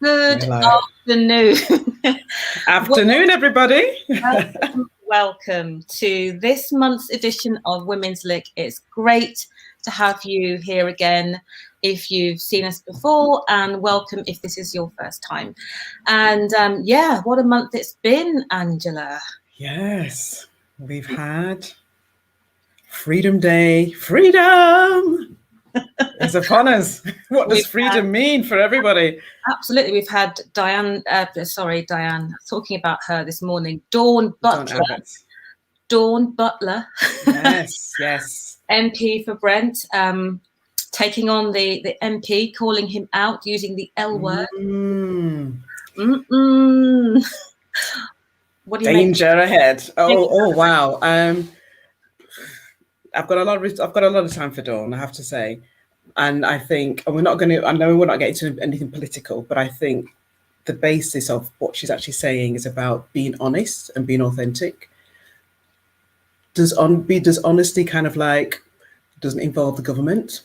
Good Hello. afternoon. Afternoon, everybody. Welcome to this month's edition of Women's L.I.K. It's great to have you here again if you've seen us before, and welcome if this is your first time. And what a month it's been, Angela. Yes, we've had Freedom Day. Freedom is upon us. What does freedom mean for everybody? Absolutely. We've had Diane, talking about her this morning, Dawn Butler. Yes. MP for Brent, taking on the MP, calling him out, using the L word. What do you Danger ahead. Oh, wow. I've got a lot of time for Dawn, I have to say. And I think, and I know we're not getting to anything political, but I think the basis of what she's actually saying is about being honest and being authentic. Does honesty kind of like, doesn't involve the government?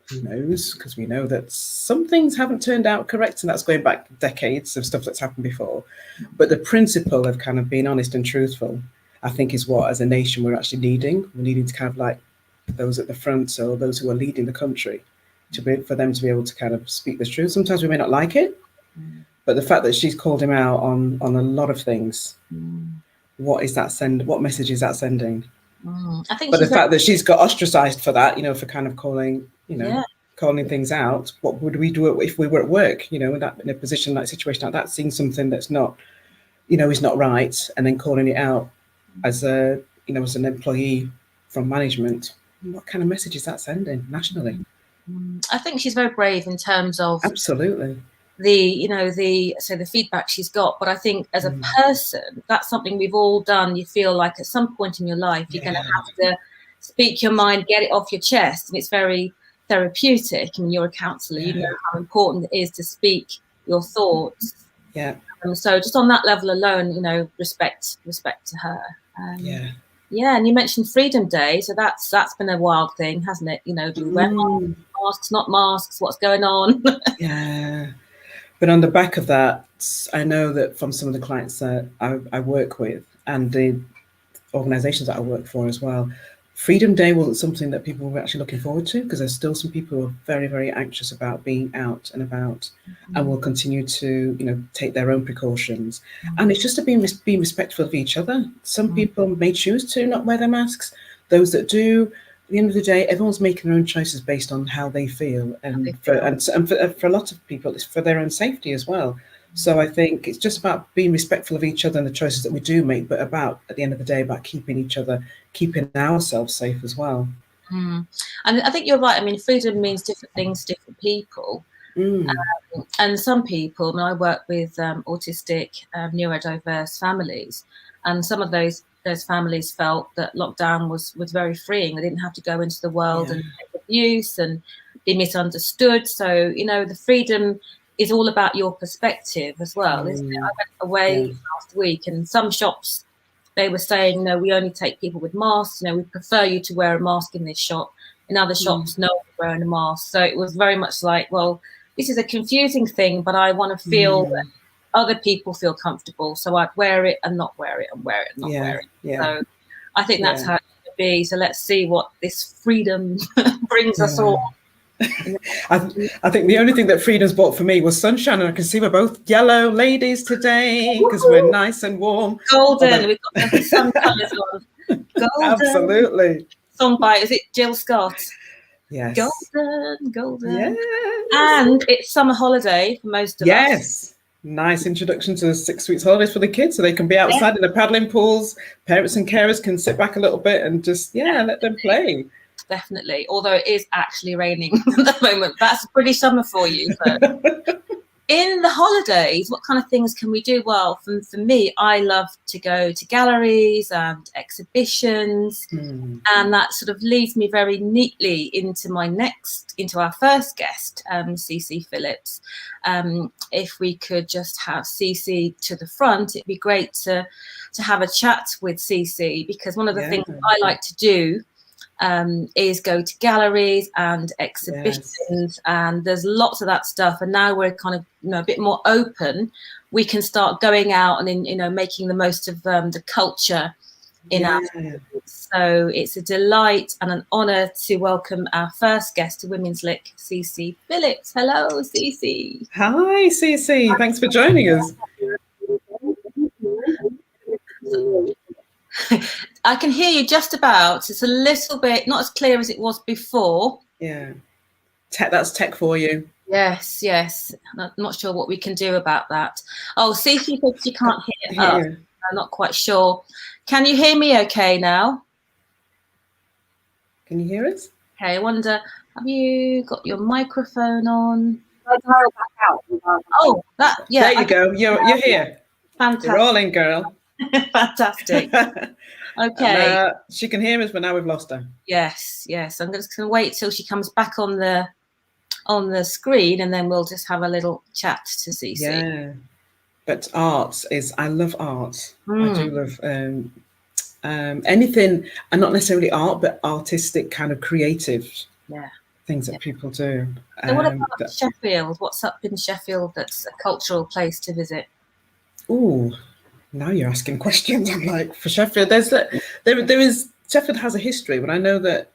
Who knows? Because we know that some things haven't turned out correct, and that's going back decades of stuff that's happened before. But the principle of kind of being honest and truthful, I think, is what, as a nation, we're actually needing. We're needing to kind of like those at the front, or those who are leading the country, for them to be able to kind of speak the truth. Sometimes we may not like it, but the fact that she's called him out on a lot of things, what message is that sending? I think, but the fact that she's got ostracized for that, for kind of calling, calling things out. What would we do if we were at work, in a position like situation like that, seeing something that's not, is not right, and then calling it out as as an employee from management? What kind of message is that sending nationally? I think she's very brave in terms of absolutely the feedback she's got, but I think as a person, that's something we've all done. You feel like at some point in your life you're going to have to speak your mind, get it off your chest, and it's very therapeutic. I mean, you're a counsellor, you know how important it is to speak your thoughts. So just on that level alone, respect to her. And you mentioned Freedom Day, so that's been a wild thing, hasn't it? Do we wear masks, not masks? What's going on? But on the back of that, I know that from some of the clients that I work with, and the organisations that I work for as well, Freedom Day wasn't something that people were actually looking forward to, because there's still some people who are very, very anxious about being out and about, and will continue to, take their own precautions. And it's just to be respectful of each other. Some people may choose to not wear their masks. Those that do, at the end of the day, everyone's making their own choices based on how they feel, and for a lot of people, it's for their own safety as well. So I think it's just about being respectful of each other and the choices that we do make, but about, at the end of the day, about keeping ourselves safe as well. And I think you're right. I mean, freedom means different things to different people. And some people, I work with autistic, neurodiverse families, and some of those families felt that lockdown was very freeing. They didn't have to go into the world and take abuse and be misunderstood. So, the freedom is all about your perspective as well, isn't it? I went away last week, and some shops, they were saying, no, we only take people with masks. We prefer you to wear a mask in this shop. In other shops, no one's wearing a mask. So it was very much like, well, this is a confusing thing, but I want to feel that other people feel comfortable. So I'd wear it and not wear it, and wear it and not wear it. So I think that's how it should be. So let's see what this freedom brings us all. I think the only thing that freedom's brought for me was sunshine, and I can see we're both yellow ladies today because we're nice and warm. Golden. We've got the sun colours on. Golden. Absolutely. Song by, is it Jill Scott? Yes. Golden. Yes. And it's summer holiday for most of us. Yes. Nice introduction to 6 weeks holidays for the kids, so they can be outside in the paddling pools. Parents and carers can sit back a little bit and just let them play. Definitely, although it is actually raining at the moment. That's pretty summer for you. So. In the holidays, what kind of things can we do? Well, for me, I love to go to galleries and exhibitions, and that sort of leads me very neatly into our first guest, Cece Phillips. If we could just have Cece to the front, it'd be great to have a chat with Cece, because one of the things I like to do is go to galleries and exhibitions, Yes. and there's lots of that stuff. And now we're kind of, you know, a bit more open. We can start going out and, you know, making the most of the culture in our Yeah. So it's a delight and an honour to welcome our first guest to Women's L.I.K, Cece Phillips. Hello, Cece. Hi, Cece. Thanks for joining us. I can hear you just about. It's a little bit not as clear as it was before. Yeah. That's tech for you. Yes, yes. I'm not sure what we can do about that. Oh, Cece said she can't hear us. I'm not quite sure. Can you hear me okay now? Can you hear us? Okay, I wonder, have you got your microphone on? Oh, that, yeah. There you go. You're here. Fantastic. You're rolling, girl. Fantastic. Okay. And, she can hear us, but now we've lost her. Yes, yes. I'm just going to wait till she comes back on the screen, and then we'll just have a little chat to Cece. Yeah. But I love art. I do love anything, and not necessarily art, but artistic kind of creative things that people do. So what about Sheffield? What's up in Sheffield that's a cultural place to visit? Oh, now you're asking questions. I'm like, for Sheffield, Sheffield has a history, but I know that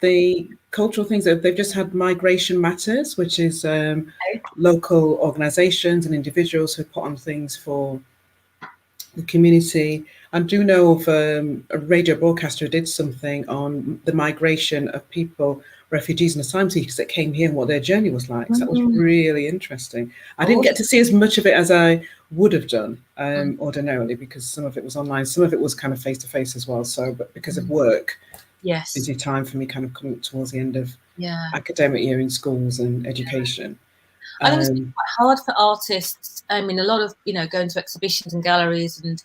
the cultural things that they've just had Migration Matters, which is local organisations and individuals who put on things for the community. I do know of a radio broadcaster who did something on the migration of people, refugees and asylum seekers that came here and what their journey was like. So that was really interesting. I didn't get to see as much of it as I would have done ordinarily, because some of it was online, some of it was kind of face-to-face as well. So, but because of work, busy time for me kind of coming towards the end of academic year in schools and education. I think it's been quite hard for artists. I mean, a lot of, you know, going to exhibitions and galleries and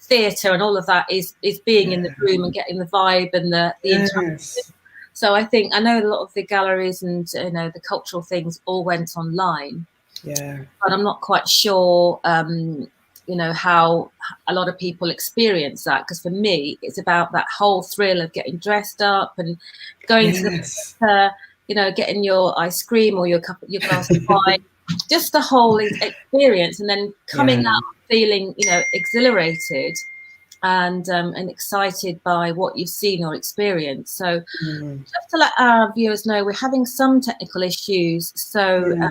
theatre and all of that is being in the room and getting the vibe and the interaction. So I know a lot of the galleries and, you know, the cultural things all went online. Yeah. But I'm not quite sure, you know, how a lot of people experience that. Because for me, it's about that whole thrill of getting dressed up and going to the theatre, you know, getting your ice cream or your glass of wine, just the whole experience, and then coming out feeling, you know, exhilarated and excited by what you've seen or experienced. So just to let our viewers know, we're having some technical issues. So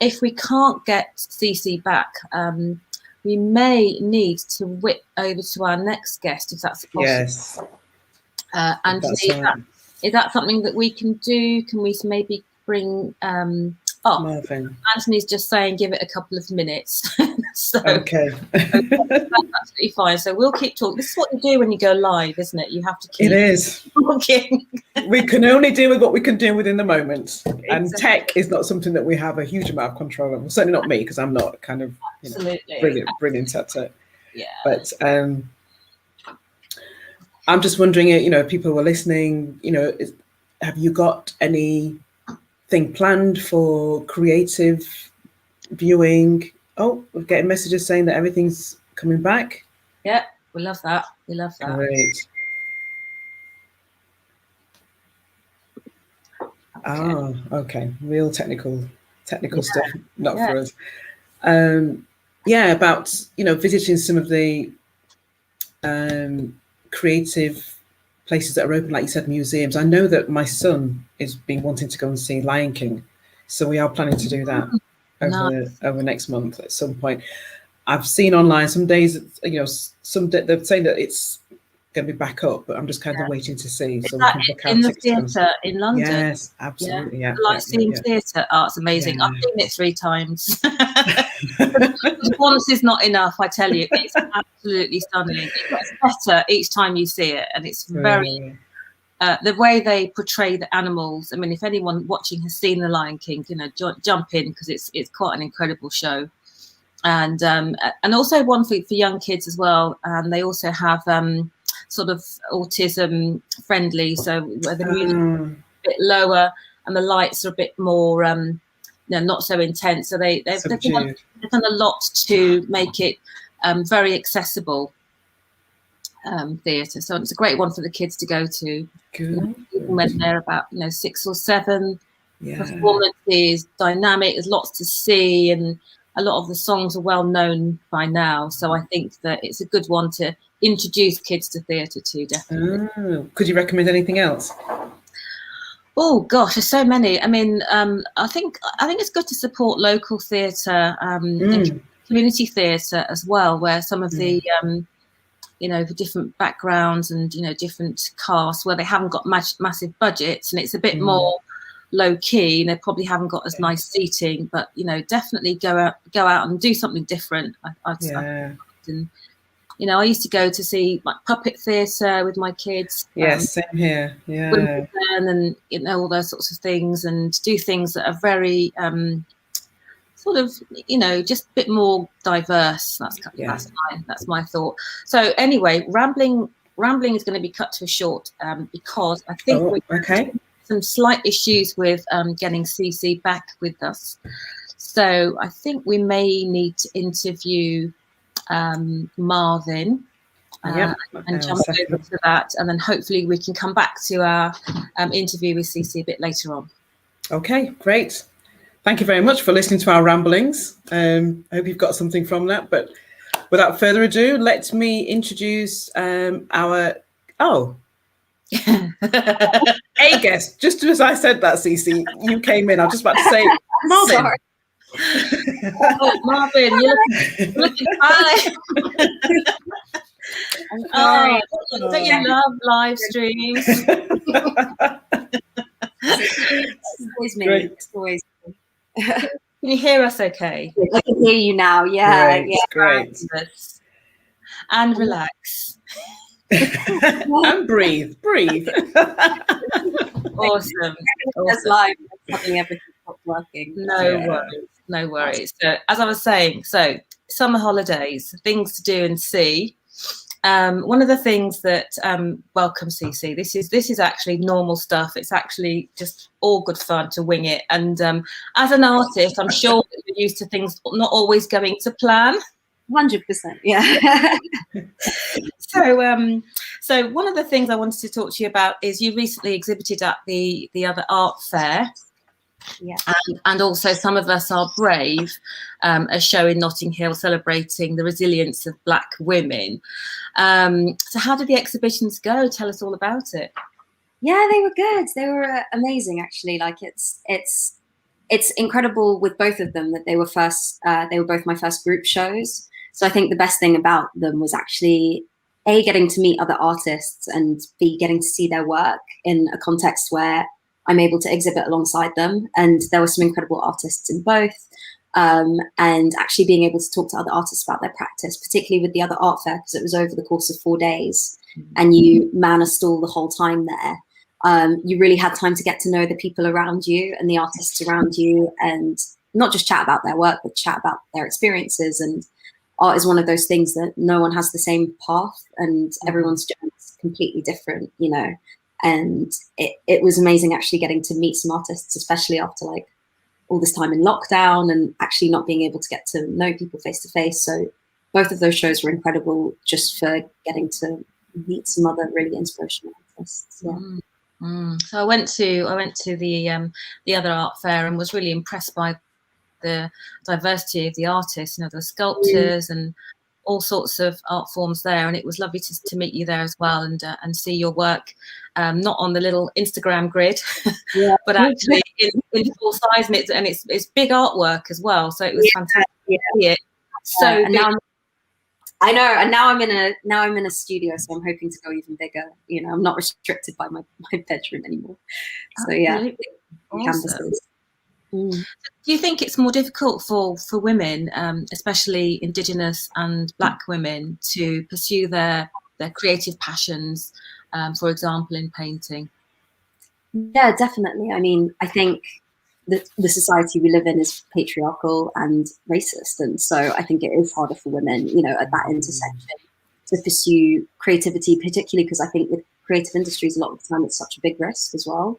if we can't get Cece back, we may need to whip over to our next guest, if that's possible. Yes. And is that something that we can do? Can we maybe bring Marvyn? Anthony's just saying give it a couple of minutes. So okay. That's absolutely fine. So we'll keep talking. This is what you do when you go live, isn't it? You have to keep talking. We can only deal with what we can do within the moment. Exactly. And tech is not something that we have a huge amount of control over. Certainly not me, because I'm not kind of brilliant at it. Yeah. But I'm just wondering, you know, people who are listening, you know, have you got anything planned for creative viewing? Oh, we're getting messages saying that everything's coming back. Yeah, we love that. We love that. Great. Okay. Okay. Real technical stuff, not for us. About, you know, visiting some of the creative places that are open, like you said, museums. I know that my son has been wanting to go and see Lion King, so we are planning to do that over next month at some point. I've seen online some days, you know, they're saying that it's going to be back up, but I'm just kind of waiting to see. So we can book out in the theatre in London? Yes, absolutely. Yeah. I like seeing theatre. Oh, it's amazing. I've seen it 3 times. Once is not enough, I tell you. It's absolutely stunning. It gets better each time you see it, and it's very the way they portray the animals. I mean, if anyone watching has seen The Lion King, you know, jump in, because it's quite an incredible show. And also one for young kids as well. And they also have sort of autism friendly, so where the music is a bit lower and the lights are a bit more not so intense. So they've done a lot to make it very accessible. theatre. So it's a great one for the kids to go to. Good. Even when they're about 6 or 7. Yeah. Performance is dynamic. There's lots to see, and a lot of the songs are well known by now. So I think that it's a good one to introduce kids to theatre too. Definitely. Oh, could you recommend anything else? Oh gosh, there's so many. I mean, I think it's good to support local theatre, and community theatre as well, where some of the the different backgrounds and different casts, where they haven't got massive budgets and it's a bit more low key, and they probably haven't got as nice seating, but definitely go out and do something different. I used to go to see like puppet theatre with my kids. Yes, same here. Yeah, and all those sorts of things, and do things that are very sort of just a bit more diverse. That's my thought. So anyway, rambling is going to be cut to a short because I think some slight issues with getting Cece back with us. So I think we may need to interview Marvyn and jump over to that, and then hopefully we can come back to our interview with Cece a bit later on. Okay, great. Thank you very much for listening to our ramblings. I hope you've got something from that. But without further ado, let me introduce our a guest. Just as I said that, Cece, you came in. I was just about to say, Marvyn. Sorry. Marvyn, you're looking fine. Don't you love live streams? It's always me. It's always me. Can you hear us okay? I can hear you now. Yeah, great. And relax. And breathe. Awesome. That's live. Suddenly everything stopped working. No worries. So, as I was saying, summer holidays, things to do and see. One of the things that welcome Cece, this is actually normal stuff. It's actually just all good fun to wing it. And as an artist, I'm sure that you're used to things not always going to plan. 100%, yeah. So one of the things I wanted to talk to you about is you recently exhibited at the other art fair. Yeah. And also Some of Us Are Brave, a show in Notting Hill celebrating the resilience of Black women. So how did the exhibitions go? Tell us all about it. Yeah, they were good. They were amazing, actually. Like it's incredible with both of them that they were both my first group shows. So I think the best thing about them was actually A, getting to meet other artists, and B, getting to see their work in a context where I'm able to exhibit alongside them. And there were some incredible artists in both. And actually being able to talk to other artists about their practice, particularly with the other art fair, because it was over the course of 4 days and you man a stall the whole time there. You really had time to get to know the people around you and the artists around you, and not just chat about their work, but chat about their experiences. And art is one of those things that no one has the same path, and everyone's journey is completely different, And it was amazing actually getting to meet some artists, especially after like all this time in lockdown and actually not being able to get to know people face to face. So both of those shows were incredible just for getting to meet some other really inspirational artists. Yeah. So I went to the other art fair and was really impressed by the diversity of the artists, the sculptors and all sorts of art forms there, and it was lovely to meet you there as well, and see your work, not on the little Instagram grid, but actually in full size, and it's big artwork as well. So it was fantastic to see it. So and now I know, and now I'm in a studio, so I'm hoping to go even bigger. I'm not restricted by my bedroom anymore. So canvases. Do you think it's more difficult for women, especially Indigenous and Black women, to pursue their creative passions, for example, in painting? Yeah, definitely. I mean, I think the society we live in is patriarchal and racist, and so I think it is harder for women, at that intersection to pursue creativity, particularly because I think with creative industries, a lot of the time it's such a big risk as well.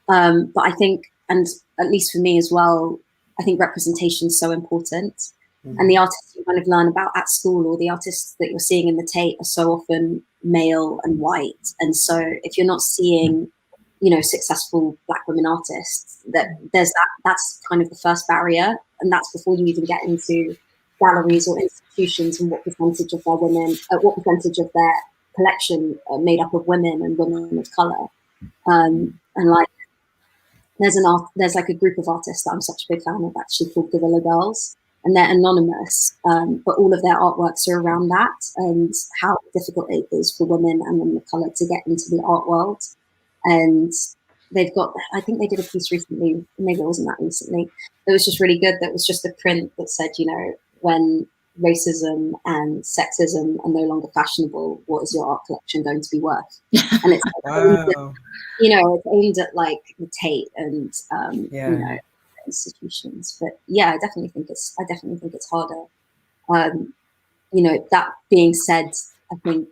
But I think, and at least for me as well, I think representation is so important. And the artists you kind of learn about at school, or the artists that you're seeing in the Tate, are so often male and white. And so if you're not seeing, you know, successful Black women artists, that's kind of the first barrier. And that's before you even get into galleries or institutions and what percentage of their collection are made up of women and women of color. And like, there's like a group of artists that I'm such a big fan of, actually, called Guerrilla Girls, and they're anonymous, but all of their artworks are around that and how difficult it is for women and women of color to get into the art world. And they've got, I think they did a piece recently, maybe it wasn't that recently, it was just really good, that was just a print that said, you know, when racism and sexism are no longer fashionable, what is your art collection going to be worth? And it's wow. you know, it's aimed at like the Tate and you know, institutions. But yeah, I definitely think it's harder. You know, that being said, I think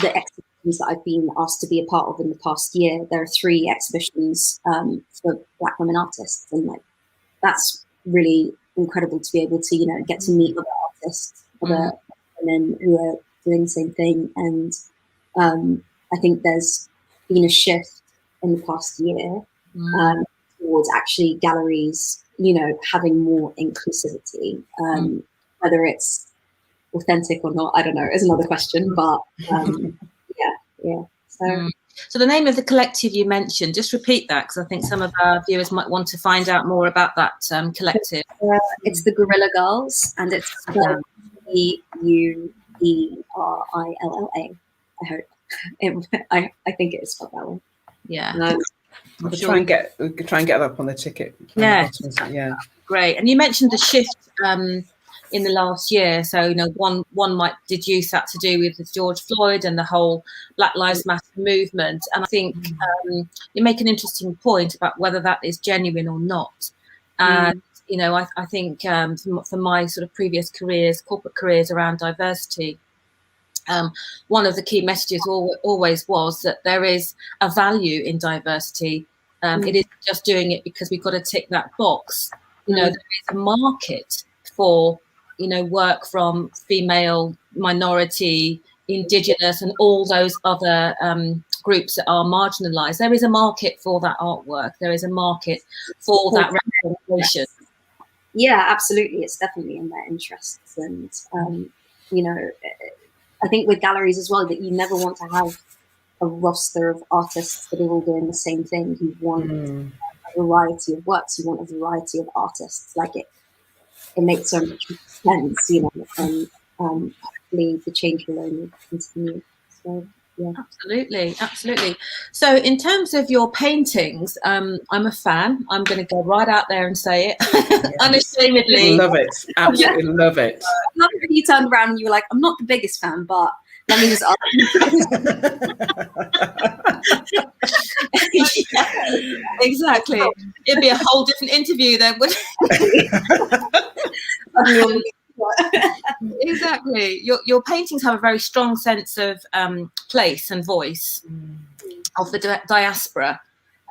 the exhibitions that I've been asked to be a part of in the past year, there are 3 exhibitions for Black women artists, and like that's really incredible to be able to, you know, get to meet other artists, other women who are doing the same thing. And I think there's been a shift in the past year towards actually galleries, you know, having more inclusivity. Whether it's authentic or not, I don't know, is another question. But yeah. So the name of the collective you mentioned, just repeat that, because I think some of our viewers might want to find out more about that collective. It's the Guerrilla Girls, and it's spelled Guerilla. I hope. I think it is spelled that way. Yeah. We'll try and get that up on the ticket. Yeah. Great. And you mentioned the shift in the last year. So, you know, one might deduce that to do with George Floyd and the whole Black Lives Matter movement. And I think you make an interesting point about whether that is genuine or not. And, you know, I think from my sort of previous careers, corporate careers around diversity, one of the key messages always was that there is a value in diversity. It isn't just doing it because we've got to tick that box. You know, there is a market for, you know, work from female, minority, Indigenous, and all those other groups that are marginalised. There is a market for that artwork. There is a market for that representation. Yeah, absolutely. It's definitely in their interests. And, you know, I think with galleries as well, that you never want to have a roster of artists that are all doing the same thing. You want a variety of works. You want a variety of artists. Like it makes so much sense, you know, and hopefully the change will only continue. So, yeah. Absolutely. So in terms of your paintings, I'm a fan. I'm going to go right out there and say it unashamedly. Love it. Absolutely love it. I love that you turned around and you were like, I'm not the biggest fan, but let me just ask you. Yeah, exactly. It'd be a whole different interview then, wouldn't it? Exactly. Your paintings have a very strong sense of place and voice of the diaspora.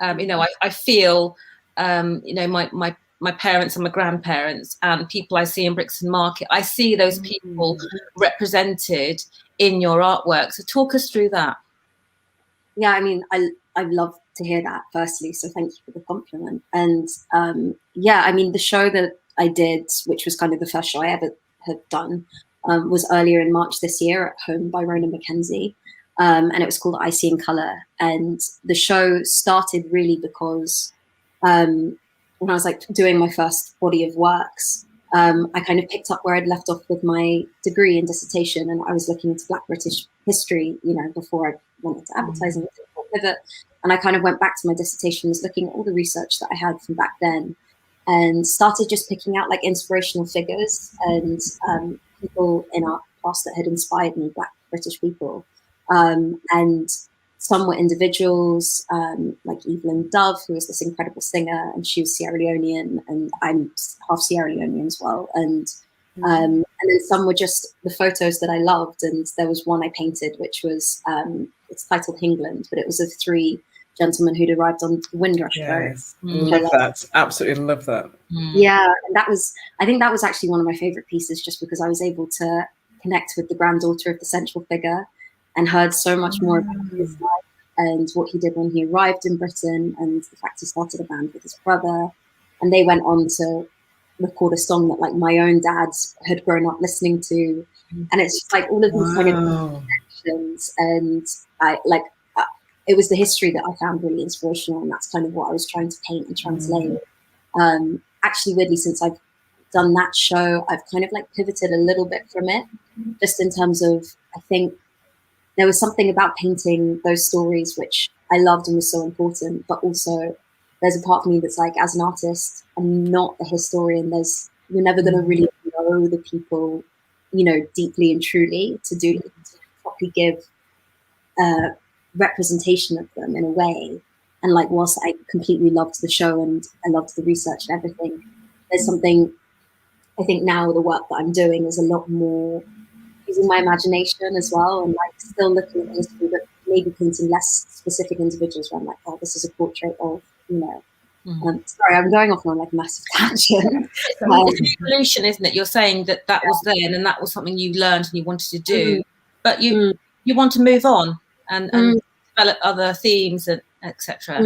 You know, I feel, you know, my parents and my grandparents and people I see in Brixton Market, I see those people represented in your artwork. So talk us through that. Yeah, I mean, I love to hear that, firstly. So thank you for the compliment. And yeah, I mean, the show that I did, which was kind of the first show I ever had done, was earlier in March this year at Home by Rona McKenzie. And it was called Icy in Colour. And the show started really because when I was like doing my first body of works, I kind of picked up where I'd left off with my degree and dissertation, and I was looking into Black British history, you know, before I went into advertising pivot. And I kind of went back to my dissertation, was looking at all the research that I had from back then, and started just picking out like inspirational figures and people in our past that had inspired me, Black British people. And some were individuals, like Evelyn Dove, who was this incredible singer, and she was Sierra Leonean, and I'm half Sierra Leonean as well. And then some were just the photos that I loved. And there was one I painted, which was, it's titled England, but it was of 3 gentleman who'd arrived on the Windrush boat. Yes, love that. Absolutely love that. Yeah, and I think that was actually one of my favorite pieces, just because I was able to connect with the granddaughter of the central figure and heard so much more about his life and what he did when he arrived in Britain, and the fact he started a band with his brother, and they went on to record a song that like my own dad had grown up listening to, and it's just like all of these kind of connections, and it was the history that I found really inspirational, and that's kind of what I was trying to paint and translate. Actually, weirdly, since I've done that show, I've kind of like pivoted a little bit from it, just in terms of, I think there was something about painting those stories which I loved and was so important, but also there's a part of me that's like, as an artist, I'm not a historian. You're never going to really know the people, you know, deeply and truly to properly give representation of them in a way. And like, whilst I completely loved the show and I loved the research and everything, there's something, I think now the work that I'm doing is a lot more using my imagination as well, and like still looking at history, but maybe painting less specific individuals where I'm like, oh, this is a portrait of, you know. Sorry, I'm going off on like a massive tangent. It's evolution, isn't it? You're saying that was then, and that was something you learned and you wanted to do, but you want to move on and develop other themes and etc.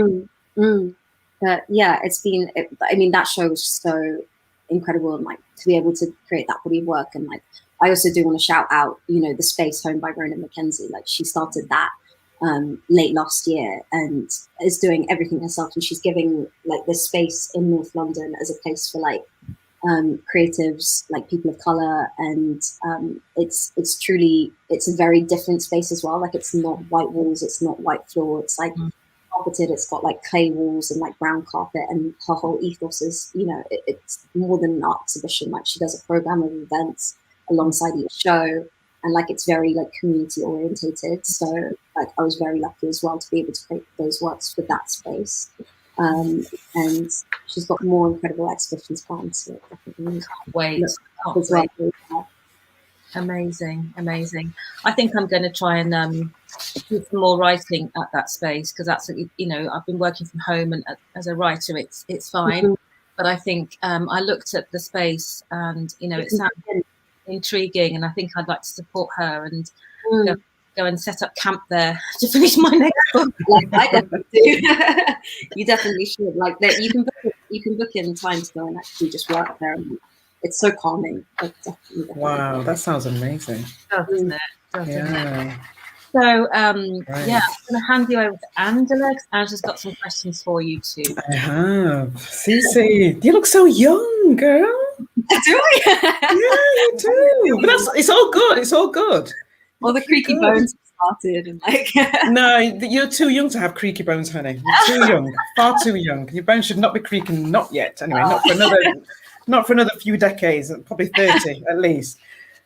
But yeah, I mean, that show was so incredible, and like to be able to create that body of work. And like, I also do want to shout out, you know, The Space Home by Rona Mackenzie. Like, she started that late last year and is doing everything herself, and she's giving like this space in North London as a place for like creatives, like people of color, and it's a very different space as well. Like, it's not white walls, it's not white floor, it's like carpeted, it's got like clay walls and like brown carpet, and her whole ethos is, you know, it's more than an art exhibition. Like, she does a program of events alongside each show, and like it's very like community orientated. So like I was very lucky as well to be able to create those works for that space. And she's got more incredible exhibitions planned, so definitely can't wait. Amazing. I think I'm going to try and do some more writing at that space, because that's, you know, I've been working from home, and as a writer it's fine, but I think I looked at the space and, you know, it sounded intriguing, and I think I'd like to support her and go and set up camp there to finish my next book. Like, I definitely do. You definitely should. Like, that you can book in time to go and actually just work there. And it's so calming. Like, definitely. Wow, that sounds amazing. Doesn't it? Yeah. So yeah, I'm going to hand you over to Angela, because Angela's got some questions for you too. I have. Cece, you look so young, girl. Do I? Yeah, you do. But it's all good. It's all good. All the creaky bones started, and like. No, you're too young to have creaky bones, honey. You're too young, far too young. Your bones should not be creaking. Not yet. Anyway, not for another few decades. Probably 30 at least.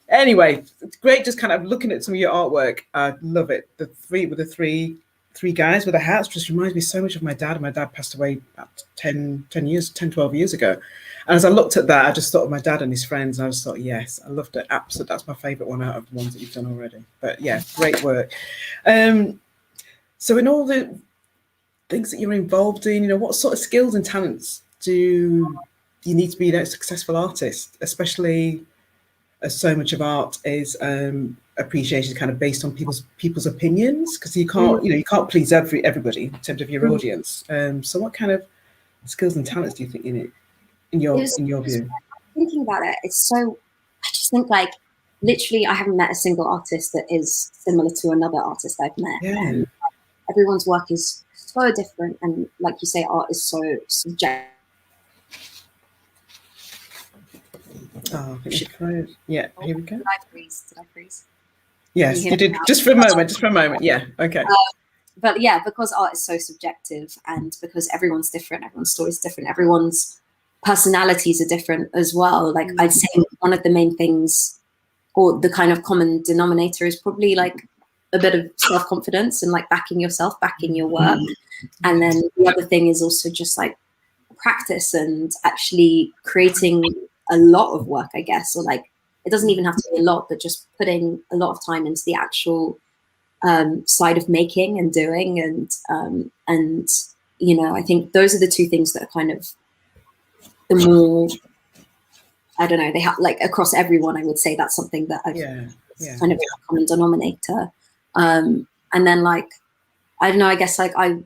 Anyway, it's great just kind of looking at some of your artwork. I love it. The three guys with the hats just reminds me so much of my dad. My dad passed away about 10, 12 years ago. And as I looked at that, I just thought of my dad and his friends. And I just thought, yes, I loved it. Absolutely. That's my favourite one out of the ones that you've done already. But yeah, great work. So in all the things that you're involved in, you know, what sort of skills and talents do you need to be a successful artist, especially as so much of art is appreciated kind of based on people's opinions, because you can't please everybody in terms of your audience. So what kind of skills and talents do you think you need in your view? Thinking about it, I just think like literally I haven't met a single artist that is similar to another artist I've met. Yeah. Everyone's work is so different, and like you say, art is so subjective. Oh, yeah, here we go. Did I freeze? Yes, you did. Just for a moment. Yeah, okay. But yeah, because art is so subjective, and because everyone's different, everyone's story is different, everyone's personalities are different as well. Like, I'd say one of the main things, or the kind of common denominator, is probably like a bit of self-confidence and like backing yourself, backing your work. And then the other thing is also just like practice and actually creating a lot of work, I guess, or like it doesn't even have to be a lot, but just putting a lot of time into the actual side of making and doing, and you know, I think those are the two things that are kind of the more, I don't know, they have like across everyone. I would say that's something that I've kind of a common denominator. And then like, I don't know, I guess like I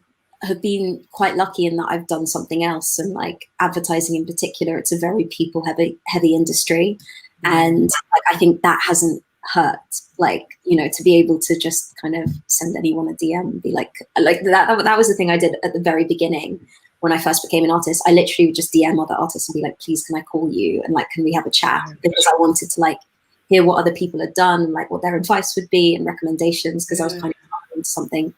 have been quite lucky in that I've done something else, and like advertising in particular, it's a very people heavy industry. And like, I think that hasn't hurt, like, you know, to be able to just kind of send anyone a DM and be like that was the thing I did at the very beginning when I first became an artist. I literally would just DM other artists and be like, please, can I call you? And like, can we have a chat? Because I wanted to like hear what other people had done and like what their advice would be and recommendations, because I was kind of into something.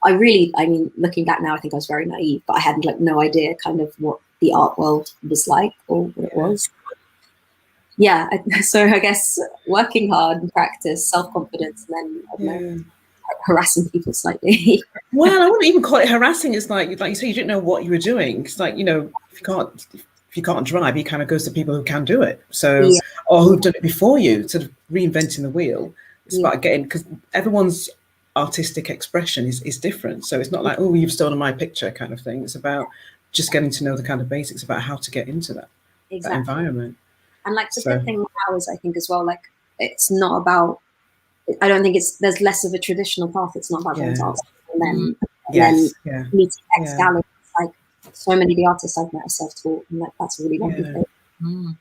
I mean, looking back now, I think I was very naive, but I had like no idea kind of what the art world was like or what it was. Yeah, so I guess working hard and practice, self-confidence, and then I don't know, harassing people slightly. Well, I wouldn't even call it harassing. It's like you say, you didn't know what you were doing. It's like, you know, if you can't drive, he kind of goes to people who can do it. So, or who've done it before you, sort of reinventing the wheel. It's about getting, because everyone's artistic expression is different. So it's not like, oh, you've stolen my picture kind of thing. It's about just getting to know the kind of basics about how to get into that environment. And like the good thing now is, I think as well, like it's not about, I don't think there's less of a traditional path. It's not about going to art and then meeting X gallery. It's like so many of the artists I've met are self-taught, and like that's a really lovely thing.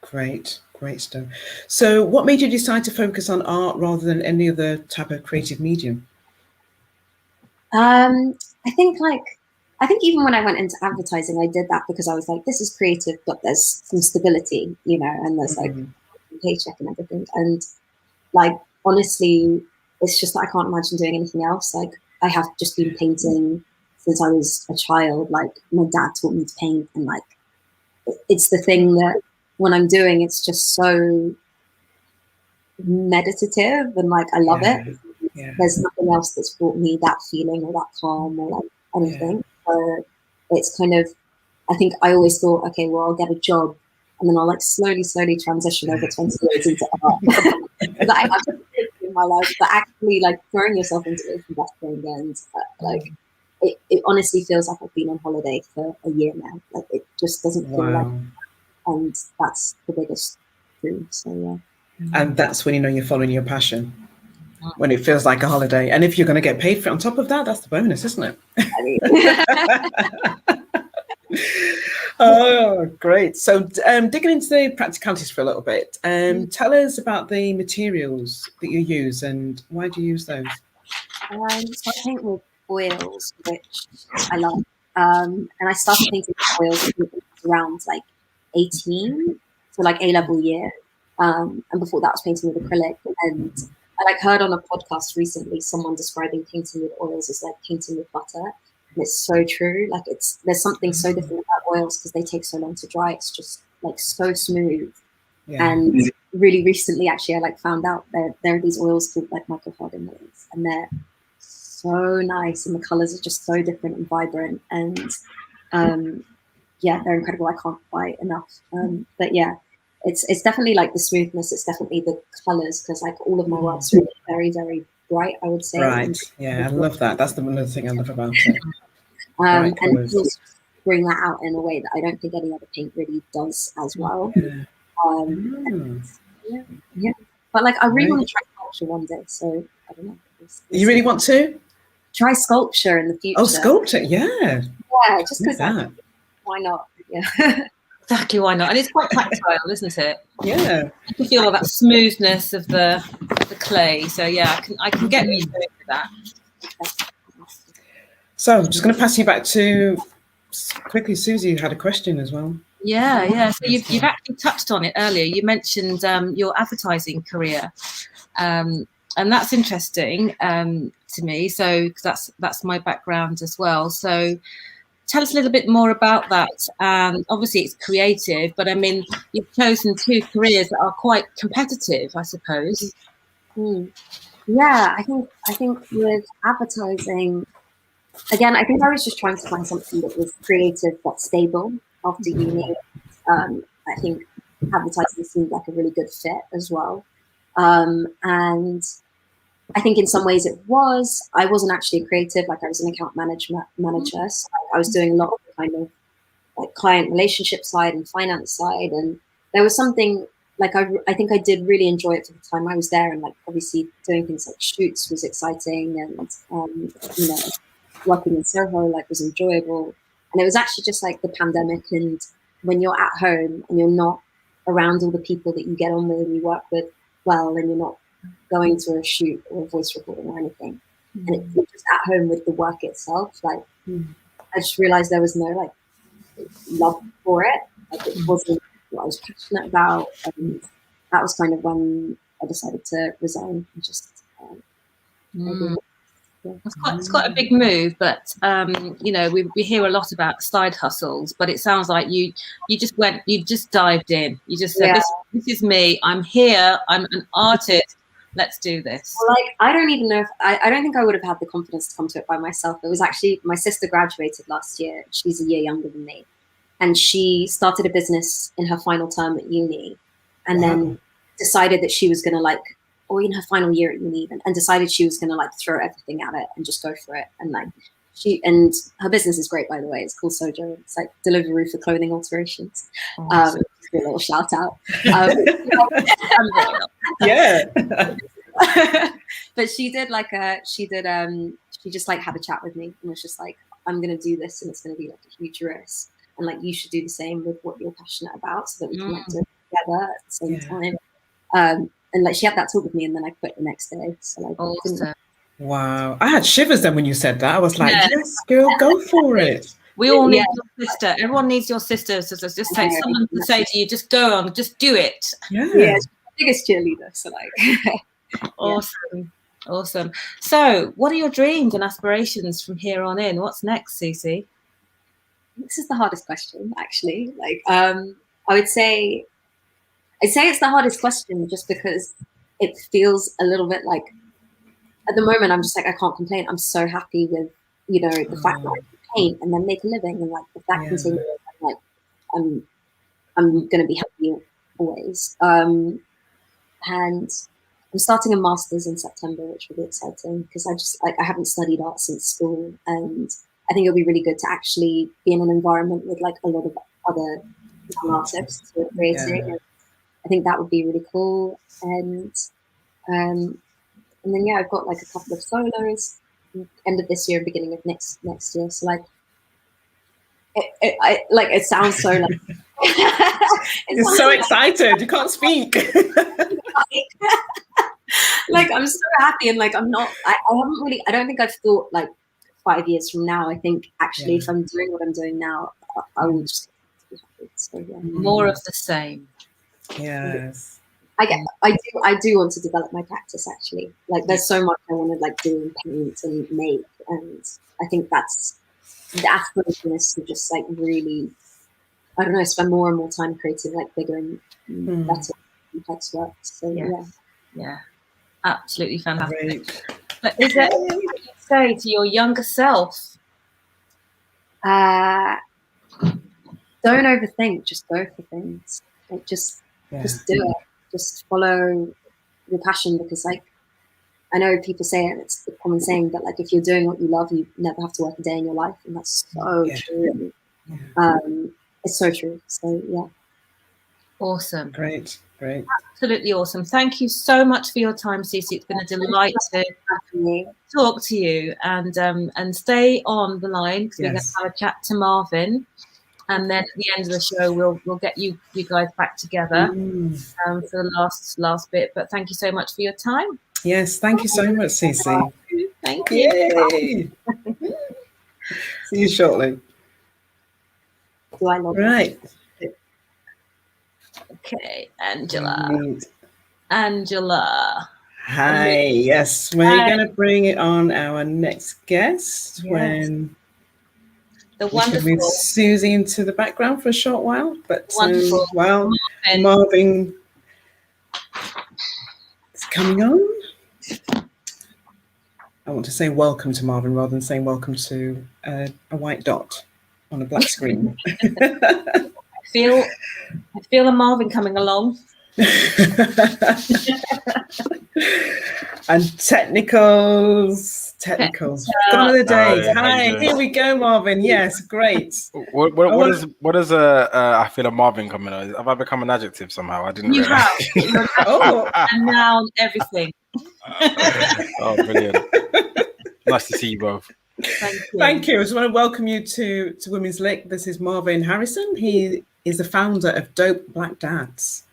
Great stuff. So what made you decide to focus on art rather than any other type of creative medium? I think even when I went into advertising, I did that because I was like, this is creative, but there's some stability, you know, and there's like a paycheck and everything. And like, honestly, it's just that I can't imagine doing anything else. Like, I have just been painting since I was a child. Like, my dad taught me to paint, and like, it's the thing that when I'm doing, it's just so meditative, and like, I love it. There's nothing else that's brought me that feeling or that calm or like anything. It's kind of, I think I always thought, okay, well, I'll get a job and then I'll like slowly transition over 20 years into art. Because I have to in my life, but actually like throwing yourself into it is the best thing. And like, it honestly feels like I've been on holiday for a year now. Like, it just doesn't feel like, and that's the biggest dream. So and that's when you know you're following your passion, when it feels like a holiday. And if you're going to get paid for it on top of that, that's the bonus, isn't it? Oh, great. So digging into the practicalities for a little bit, tell us about the materials that you use and why do you use those? So I paint with oils, which I love. And I started painting with oils around like 18, so like A-level year. And before that I was painting with acrylic. And I like heard on a podcast recently someone describing painting with oils as like painting with butter. And it's so true. Like, there's something so different about oils because they take so long to dry. It's just like so smooth. And really recently, actually, I like found out there are these oils called like microcarbon oils, and they're so nice, and the colors are just so different and vibrant. And they're incredible. I can't buy enough. But yeah, it's definitely like the smoothness. It's definitely the colors, because like all of my works are very, very bright, I would say. Right. I love that. That's another thing I love about it. And also bring that out in a way that I don't think any other paint really does as well. But like, I really want to try sculpture one day. So I don't know. You really want to try sculpture in the future? Oh, sculpture, yeah. Just because. Why not? Yeah. Exactly, why not? And it's quite tactile, isn't it? Yeah. You can feel all that smoothness of the clay. So yeah, I can get used to that. So I'm just going to pass you back to quickly. Susie had a question as well. Yeah. So you've actually touched on it earlier. You mentioned your advertising career, and that's interesting to me. So that's my background as well. So tell us a little bit more about that. Obviously, it's creative, but I mean, you've chosen two careers that are quite competitive, I suppose. Yeah, I think with advertising, again, I think I was just trying to find something that was creative but stable after uni. I think advertising seemed like a really good fit as well. And I think in some ways it was. I wasn't actually a creative, like I was an account manager. So I was doing a lot of the kind of like client relationship side and finance side. And there was something like, I think I did really enjoy it for the time I was there. And like, obviously doing things like shoots was exciting, and, you know, working in Soho like was enjoyable. And it was actually just like the pandemic, and when you're at home and you're not around all the people that you get on with and you work with well, and you're not going to a shoot or a voice recording or anything, and you're just at home with the work itself, like I just realized there was no like love for it. Like it wasn't what I was passionate about, and that was kind of when I decided to resign and just It's quite a big move, but you know, we hear a lot about side hustles, but it sounds like you just dived in. You just said, this is me. I'm here. I'm an artist. Let's do this. Well, like, I don't even know if I don't think I would have had the confidence to come to it by myself. It was actually my sister graduated last year. She's a year younger than me, and she started a business in her final term at uni, and then decided that she was going to like, or in her final year at uni even, and decided she was going to like throw everything at it and just go for it. And like and her business is great, by the way. It's called Sojo. It's like delivery for clothing alterations. A little shout out. Yeah. But she did like she just like had a chat with me and was just like, I'm going to do this, and it's going to be like a huge risk. And like, you should do the same with what you're passionate about, so that we can like do it together at the same time. And like, she had that talk with me, and then I quit the next day. So like, awesome. Wow, I had shivers then when you said that. I was like, yes, girl, go for it. We all need your sister. Everyone needs your sister. So just take someone to say to you, just go on, just do it. Yeah, she's the biggest cheerleader. So like, awesome. So, what are your dreams and aspirations from here on in? What's next, Cece? This is the hardest question, actually. Like, I'd say it's the hardest question just because it feels a little bit like, at the moment, I'm just like, I can't complain. I'm so happy with, you know, the fact that I can paint and then make a living, and like if that continues, like I'm going to be happy always. And I'm starting a master's in September, which will be exciting because I haven't studied art since school, and I think it'll be really good to actually be in an environment with like a lot of other young artists who are creating. And I think that would be really cool. And then I've got like a couple of solos end of this year, beginning of next year. So like, it sounds so like you're so excited. You can't speak. Like, I'm so happy, and like I haven't really. I don't think I've thought like 5 years from now. I think actually, if I'm doing what I'm doing now, I will just be happy. So more of the same. Yes. I do want to develop my practice, actually. Like, there's so much I want to like do and paint and make, and I think that's the aspiration is to just like really, I don't know, spend more and more time creating like bigger and better complex work. So yeah, absolutely fantastic. Great. But is there anything you'd say to your younger self? Don't overthink. Just go for things. Like just do it. Just follow your passion, because like, I know people say it, and it's a common saying, but like, if you're doing what you love, you never have to work a day in your life, and that's so true. It's so true. So awesome. Great. Absolutely awesome. Thank you so much for your time, Cece. It's been a delight to talk to you, and stay on the line because we're going to have a chat to Marvyn. And then at the end of the show, we'll get you guys back together for the last bit. But thank you so much for your time. Yes, thank you so much, Cece. Thank you. Yay. See you shortly. Right. Okay, Angela. Hi. Yes, we're going to bring it on our next guest when. The wonderful move Susie into the background for a short while, but while Marvyn is coming on. I want to say welcome to Marvyn rather than saying welcome to a white dot on a black screen. I feel a Marvyn coming along. And technicals. Gone are the days. Hi, here we go, Marvyn. Yes, great. What is I feel a Marvyn coming on? Have I become an adjective somehow? I didn't realize. You have. A noun, everything. Oh, brilliant. Nice to see you both. Thank you. I just want to welcome you to Women's L.I.K. This is Marvyn Harrison. He is the founder of Dope Black Dads.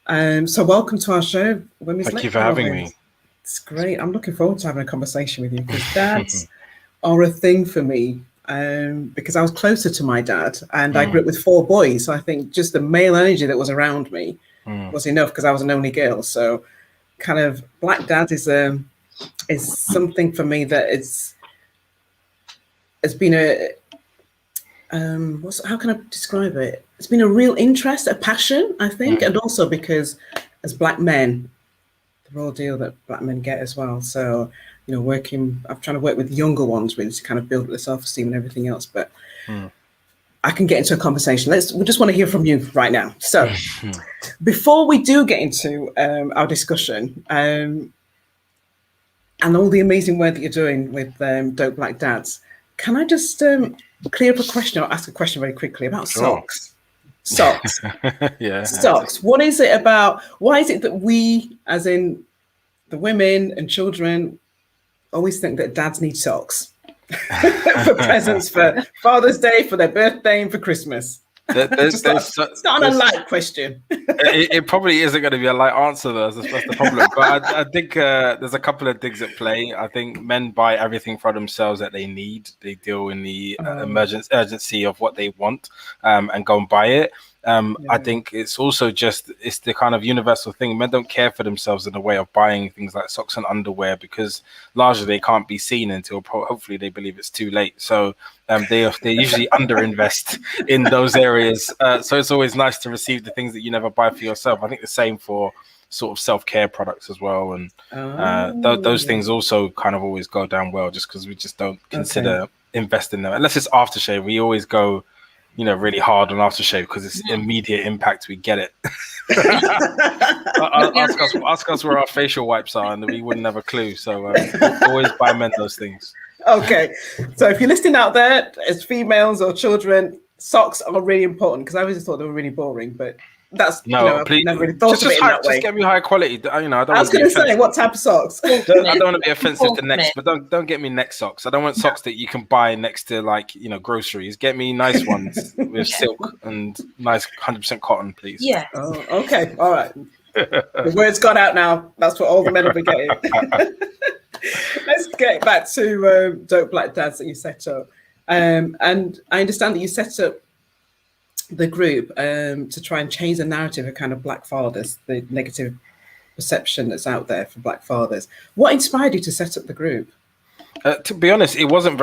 So welcome to our show, Women's L.I.K. Thank you for having me. It's great. I'm looking forward to having a conversation with you because dads are a thing for me. Because I was closer to my dad and I grew up with 4 boys. So I think just the male energy that was around me was enough because I was an only girl. So kind of Black Dad is something for me that it's been how can I describe it? It's been a real interest, a passion, I think, and also because as Black men, the raw deal that Black men get as well. So, you know, I'm trying to work with younger ones really to kind of build their self-esteem and everything else. But I can get into a conversation. We just want to hear from you right now. So before we do get into our discussion and all the amazing work that you're doing with Dope Black Dads, can I just clear up a question or ask a question very quickly about socks? Socks. Yeah. Socks. What is it about? Why is it that we, as in the women and children, always think that dads need socks for presents, for Father's Day, for their birthday, and for Christmas? It's not a light question. It probably isn't going to be a light answer, though. That's the problem. But I think there's a couple of things at play. I think men buy everything for themselves that they need. They deal in the urgency of what they want and go and buy it. I think it's also it's the kind of universal thing. Men don't care for themselves in a way of buying things like socks and underwear because largely they can't be seen until hopefully they believe it's too late. So they usually underinvest in those areas. So it's always nice to receive the things that you never buy for yourself. I think the same for sort of self-care products as well. And those things also kind of always go down well just because we just don't consider investing in them. Unless it's aftershave, we always go really hard on aftershave because it's immediate impact. We get it. ask us where our facial wipes are, and we wouldn't have a clue. So always buy men those things. Okay, so if you're listening out there, as females or children, socks are really important because I always thought they were really boring, but that's please, I've never really thought of it in that way. Just get me high quality. I was going to say, what type of socks? I don't want to be offensive to necks, but don't get me neck socks. I don't want socks that you can buy next to groceries. Get me nice ones with silk and nice 100% cotton, please. Yeah. Oh, okay. All right. The word's got out now. That's what all the men will be getting. Let's get back to Dope Black Dads that you set up. And I understand that you set up the group to try and change the narrative of kind of Black fathers, the negative perception that's out there for Black fathers. What inspired you to set up the group? To be honest, it wasn't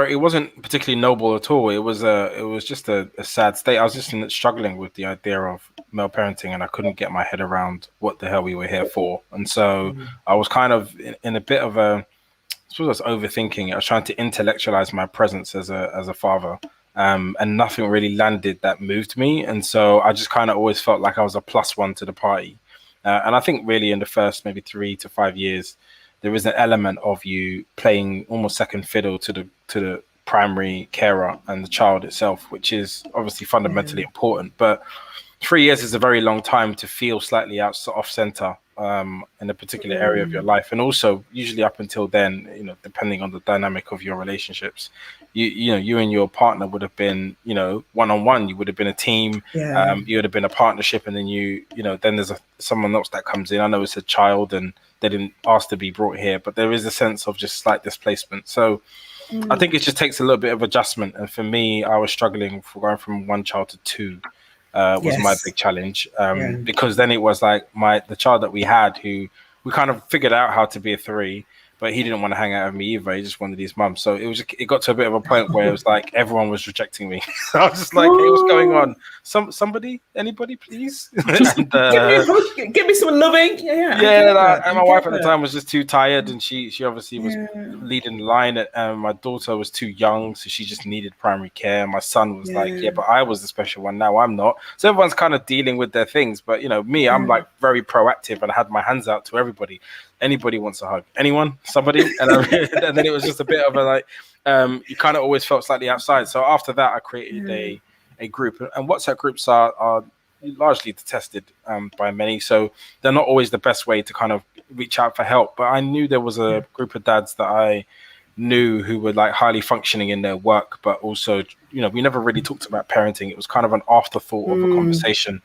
particularly noble at all. It was just a sad state. I was just struggling with the idea of male parenting, and I couldn't get my head around what the hell we were here for. And so I was kind of in a bit of I suppose I was overthinking it. I was trying to intellectualize my presence as a father. And nothing really landed that moved me. And so I just kind of always felt like I was a +1 to the party. And I think really in the first maybe 3 to 5 years, there is an element of you playing almost second fiddle to the primary carer and the child itself, which is obviously fundamentally important. But 3 years is a very long time to feel slightly off center in a particular area of your life. And also usually up until then, depending on the dynamic of your relationships, you and your partner would have been, one-on-one, you would have been a team, you would have been a partnership. And then then there's someone else that comes in. I know it's a child and they didn't ask to be brought here, but there is a sense of just slight displacement. So I think it just takes a little bit of adjustment. And for me, I was struggling for going from 1 child to 2. Was my big challenge because then it was like the child that we had who we kind of figured out how to be a 3, but he didn't want to hang out with me either. He just wanted his mum. So it got to a bit of a point where it was like everyone was rejecting me. So I was just like, hey, what's going on? Anybody, please? And, give me some loving. And my wife at the time was just too tired, and she obviously was leading the line. My daughter was too young, so she just needed primary care. My son was like, but I was the special one. Now I'm not. So everyone's kind of dealing with their things. But me, I'm like very proactive, and I had my hands out to everybody. Anybody wants a hug? Anyone? Somebody? And, and then it was just a bit of a like, you kind of always felt slightly outside. So after that, I created a group, and WhatsApp groups are largely detested by many. So they're not always the best way to kind of reach out for help. But I knew there was a group of dads that I knew who were like highly functioning in their work, but also, we never really talked about parenting. It was kind of an afterthought of a conversation.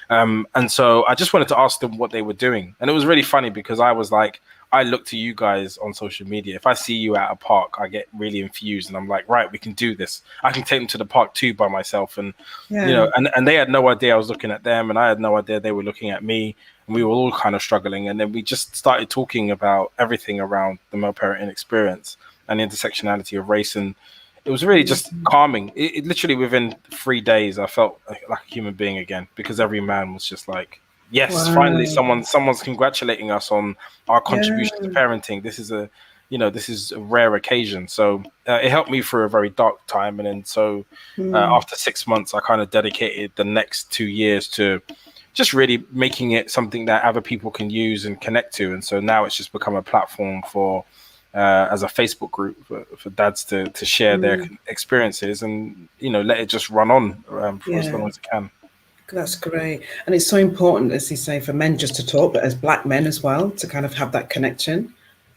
And so I just wanted to ask them what they were doing. And it was really funny because I was like, I look to you guys on social media. If I see you at a park, I get really infused and I'm like, right, we can do this. I can take them to the park too by myself. And, and they had no idea I was looking at them, and I had no idea they were looking at me. And we were all kind of struggling. And then we just started talking about everything around the male parenting experience and the intersectionality of race. And it was really just calming. It literally within 3 days, I felt like a human being again, because every man was just like, yes, finally someone's congratulating us on our contribution to parenting. This is a rare occasion. So it helped me through a very dark time. And then so after 6 months, I kind of dedicated the next 2 years to just really making it something that other people can use and connect to. And so now it's just become a platform for as a Facebook group for dads to share their experiences and, let it just run on for as long as it can. That's great. And it's so important, as you say, for men just to talk, but as Black men as well, to kind of have that connection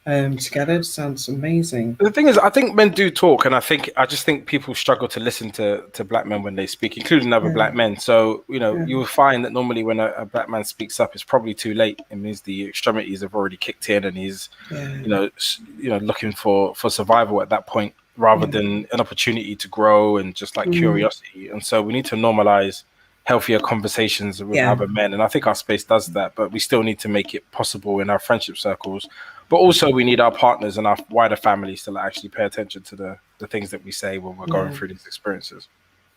together. Sounds amazing. The thing is, I think men do talk, and I just think people struggle to listen to Black men when they speak, including other Black men. So, you will find that normally when a Black man speaks up, it's probably too late. It means the extremities have already kicked in, and he's, looking for survival at that point, rather than an opportunity to grow and just like curiosity. And so we need to normalize healthier conversations with other men. And I think our space does that, but we still need to make it possible in our friendship circles. But also we need our partners and our wider families to actually pay attention to the things that we say when we're going through these experiences.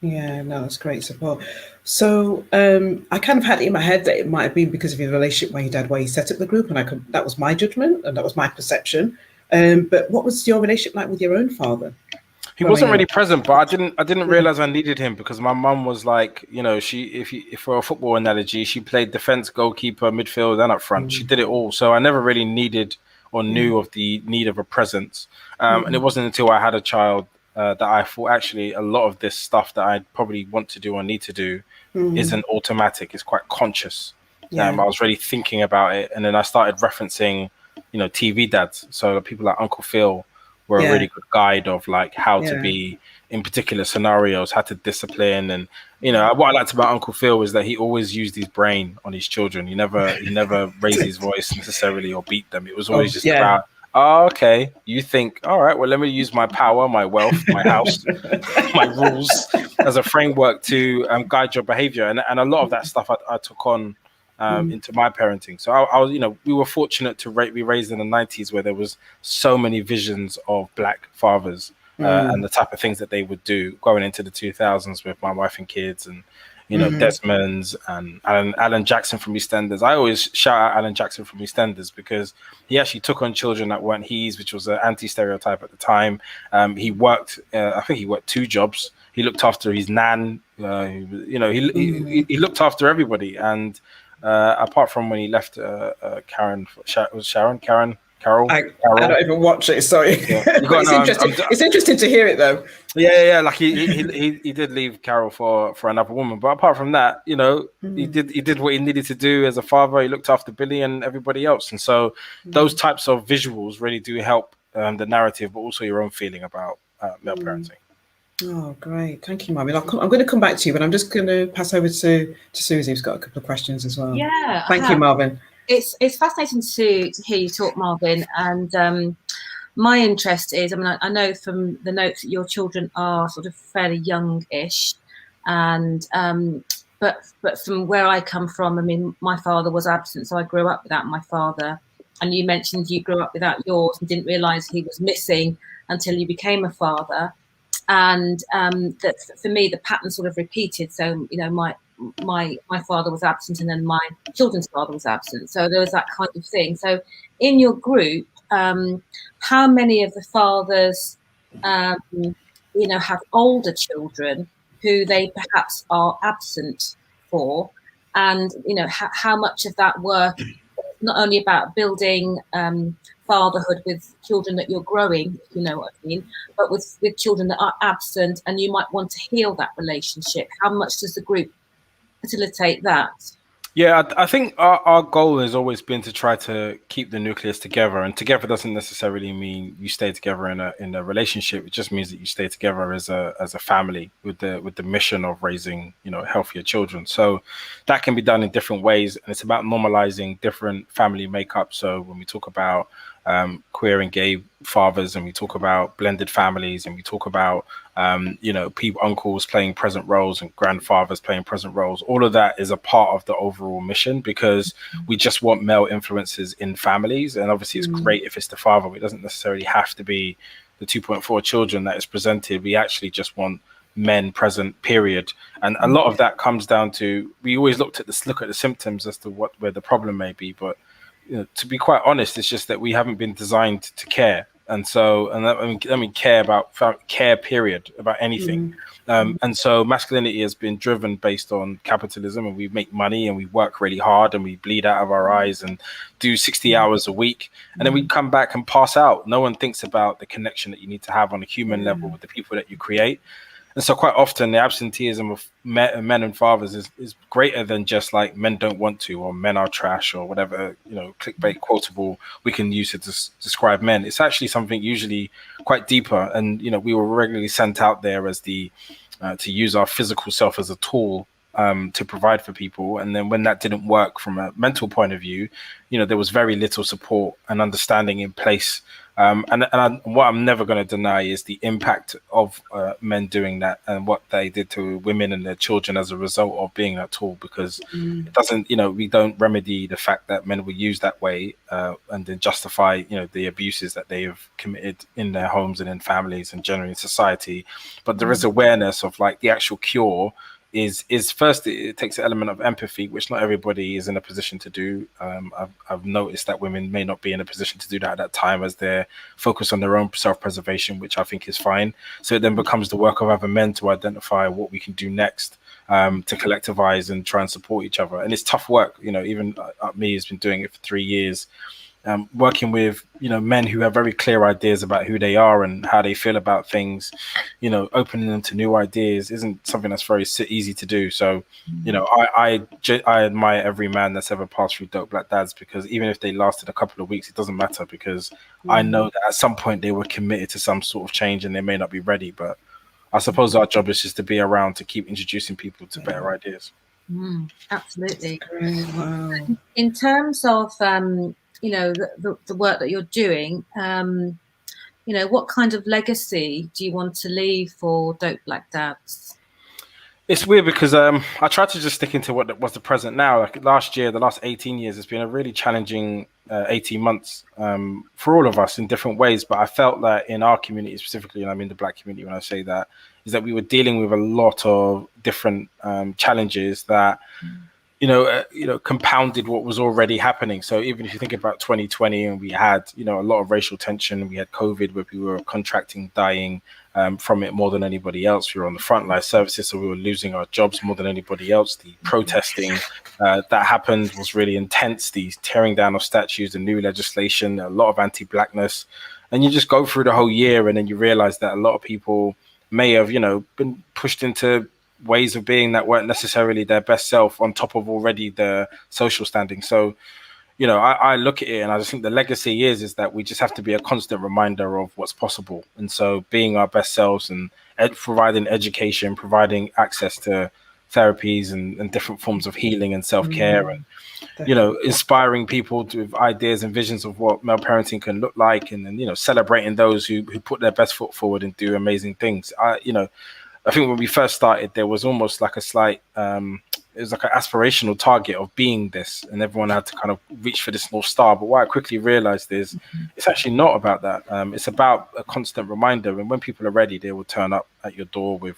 Yeah, no, that's great support. So I kind of had it in my head that it might have been because of your relationship with your dad, where he set up the group, and that was my judgment and that was my perception. But what was your relationship like with your own father? He wasn't really present, but I didn't realize I needed him, because my mum was like, if for a football analogy, she played defense, goalkeeper, midfield, and up front. She did it all. So I never really needed or knew of the need of a presence. And it wasn't until I had a child that I thought, actually, a lot of this stuff that I probably want to do or need to do isn't automatic. It's quite conscious. I was really thinking about it. And then I started referencing, TV dads. So people like Uncle Phil were a really good guide of like how to be in particular scenarios, how to discipline. And, what I liked about Uncle Phil was that he always used his brain on his children. He never raised his voice necessarily or beat them. It was always about, okay, you think, all right, well, let me use my power, my wealth, my house, my rules as a framework to guide your behavior. And a lot of that stuff I took on into my parenting. So I was, we were fortunate to be raised in the 90s, where there was so many visions of Black fathers and the type of things that they would do going into the 2000s with my wife and kids, and Desmond's and Alan Jackson from EastEnders. I always shout out Alan Jackson from EastEnders because he actually took on children that weren't his, which was an anti-stereotype at the time. He worked, I think he worked 2 jobs. He looked after his nan. He looked after everybody. And apart from when he left Karen, Carol. I don't even watch it, sorry. Yeah. It's interesting to hear it though. Yeah. Like he did leave Carol for another woman, but apart from that, he did what he needed to do as a father. He looked after Billy and everybody else, and so those types of visuals really do help the narrative, but also your own feeling about male parenting. Oh, great. Thank you, Marvyn. I'm going to come back to you, but I'm just going to pass over to Susie, who's got a couple of questions as well. Yeah. Thank you, Marvyn. It's fascinating to hear you talk, Marvyn. And my interest is, I know from the notes that your children are sort of fairly young-ish. And but from where I come from, my father was absent, so I grew up without my father. and you mentioned you grew up without yours and didn't realise he was missing until you became a father. And that for me, the pattern sort of repeated. So, you know, my father was absent, and then my children's father was absent. So there was that kind of thing. So in your group, how many of the fathers, you know, have older children who they perhaps are absent for? And, you know, how much of that work is not only about building fatherhood with children that you're growing, if you know what I mean, but with children that are absent, and you might want to heal that relationship. How much does the group facilitate that? Yeah, I think our goal has always been to try to keep the nucleus together, and together doesn't necessarily mean you stay together in a relationship. It just means that you stay together as a family with the mission of raising, you know, healthier children. So that can be done in different ways, and it's about normalizing different family makeup. So when we talk about queer and gay fathers, and we talk about blended families, and we talk about you know, people, uncles playing present roles and grandfathers playing present roles. All of that is a part of the overall mission, because we just want male influences in families. And obviously, it's great if it's the father. It doesn't necessarily have to be the 2.4 children that is presented. We actually just want men present, period. And a lot of that comes down to, we always look at the symptoms as to where the problem may be, but you know, to be quite honest, it's just that we haven't been designed to care. And so, and I mean, care, period, about anything. And so masculinity has been driven based on capitalism, and we make money and we work really hard and we bleed out of our eyes and do 60 hours a week. And then we come back and pass out. No one thinks about the connection that you need to have on a human level with the people that you create. And so quite often the absenteeism of men and fathers is greater than just like men don't want to, or men are trash, or whatever, you know, clickbait quotable we can use to describe men. It's actually something usually quite deeper. And, you know, we were regularly sent out there as to use our physical self as a tool to provide for people. And then when that didn't work from a mental point of view, you know, there was very little support and understanding in place. What I'm never going to deny is the impact of men doing that, and what they did to women and their children as a result of being that tool, because it doesn't, you know, we don't remedy the fact that men were used that way and then justify, you know, the abuses that they have committed in their homes and in families and generally in society. But there is awareness of like the actual cure is first, it takes an element of empathy, which not everybody is in a position to do. I've noticed that women may not be in a position to do that at that time, as they're focused on their own self-preservation, which I think is fine. So it then becomes the work of other men to identify what we can do next, to collectivize and try and support each other. And it's tough work, you know. Even me has been doing it for 3 years, working with, you know, men who have very clear ideas about who they are and how they feel about things. You know, opening them to new ideas isn't something that's very easy to do. So, you know, I admire every man that's ever passed through Dope Black Dads, because even if they lasted a couple of weeks, it doesn't matter, because I know that at some point they were committed to some sort of change, and they may not be ready. But I suppose our job is just to be around to keep introducing people to better ideas. Absolutely. Wow. In terms of you know, the work that you're doing, you know, what kind of legacy do you want to leave for Dope Black Dads? It's weird because I try to just stick into what was the present now. Like last year, the last 18 years, it's been a really challenging 18 months for all of us in different ways. But I felt that in our community specifically, and I mean the Black community when I say that, is that we were dealing with a lot of different challenges that, you know, compounded what was already happening. So even if you think about 2020, and we had, you know, a lot of racial tension, we had COVID, where people were contracting, dying from it more than anybody else. We were on the frontline services, so we were losing our jobs more than anybody else. The protesting that happened was really intense. The tearing down of statues, the new legislation, a lot of anti-Blackness. And you just go through the whole year, and then you realize that a lot of people may have, you know, been pushed into ways of being that weren't necessarily their best self, on top of already the social standing. So, you know, I look at it, and I just think the legacy is that we just have to be a constant reminder of what's possible. And so being our best selves, and providing education, providing access to therapies and different forms of healing and self-care, and, you know, inspiring people with ideas and visions of what male parenting can look like, and then, you know, celebrating those who put their best foot forward and do amazing things. You know, I think when we first started, there was almost like a slight, was like an aspirational target of being this, and everyone had to kind of reach for this North Star. But what I quickly realized is it's actually not about that. It's about a constant reminder, and when people are ready, they will turn up at your door with,